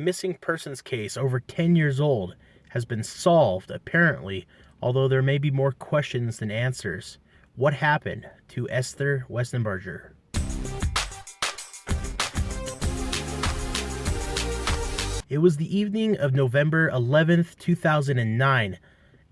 missing persons case over 10 years old has been solved, apparently, although there may be more questions than answers. What happened to Esther Westenbarger? It was the evening of November 11th, 2009.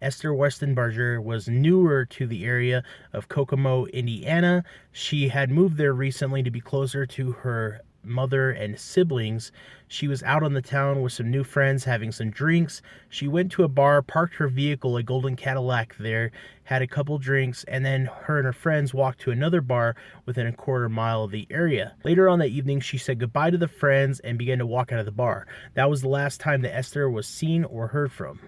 Esther Westenbarger was newer to the area of Kokomo, Indiana. She had moved there recently to be closer to her mother and siblings. She was out on the town with some new friends having some drinks. She went to a bar, parked her vehicle, a golden Cadillac there, had a couple drinks, and then her and her friends walked to another bar within a quarter mile of the area. Later on that evening, she said goodbye to the friends and began to walk out of the bar. That was the last time that Esther was seen or heard from.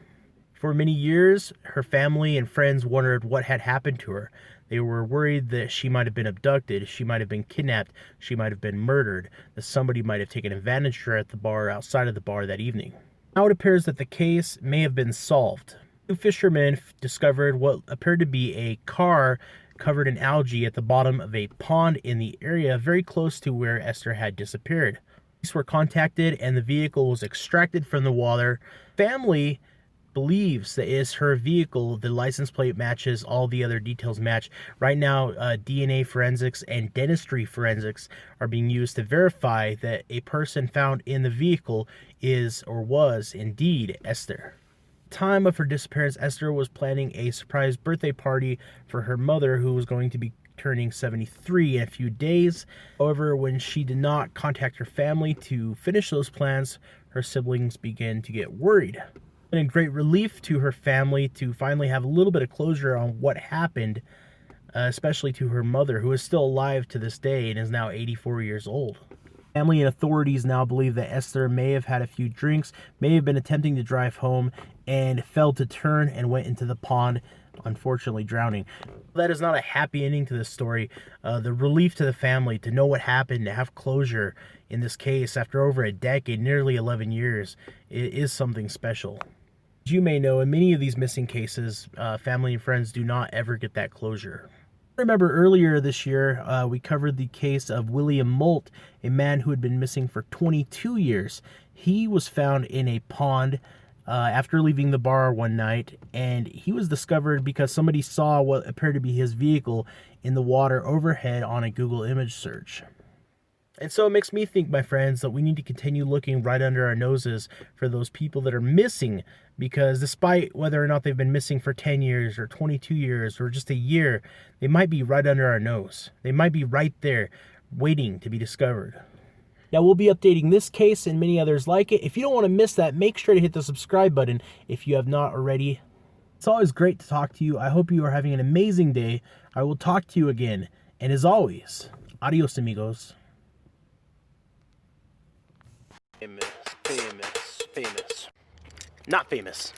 For many years, her family and friends wondered what had happened to her. They were worried that she might have been abducted, she might have been kidnapped, she might have been murdered, that somebody might have taken advantage of her at the bar or outside of the bar that evening. Now it appears that the case may have been solved. Two fishermen discovered what appeared to be a car covered in algae at the bottom of a pond in the area very close to where Esther had disappeared. Police were contacted and the vehicle was extracted from the water. Family believes that it is her vehicle. The license plate matches, all the other details match. Right now, DNA forensics and dentistry forensics are being used to verify that a person found in the vehicle is or was indeed Esther. At the time of her disappearance, Esther was planning a surprise birthday party for her mother, who was going to be turning 73 in a few days. However, when she did not contact her family to finish those plans, her siblings began to get worried. Been a great relief to her family to finally have a little bit of closure on what happened, especially to her mother, who is still alive to this day and is now 84 years old. Family and authorities now believe that Esther may have had a few drinks, may have been attempting to drive home, and failed to turn and went into the pond, unfortunately drowning. That is not a happy ending to this story. The relief to the family to know what happened, to have closure in this case after over a decade, nearly 11 years, it is something special. As you may know, in many of these missing cases, family and friends do not ever get that closure. Remember earlier this year, we covered the case of William Molt, a man who had been missing for 22 years. He was found in a pond after leaving the bar one night, and he was discovered because somebody saw what appeared to be his vehicle in the water overhead on a Google image search. And so it makes me think, my friends, that we need to continue looking right under our noses for those people that are missing, because despite whether or not they've been missing for 10 years or 22 years or just a year, they might be right under our nose. They might be right there waiting to be discovered. Now, we'll be updating this case and many others like it. If you don't want to miss that, make sure to hit the subscribe button if you have not already. It's always great to talk to you. I hope you are having an amazing day. I will talk to you again. And as always, adios, amigos. Famous. Not famous.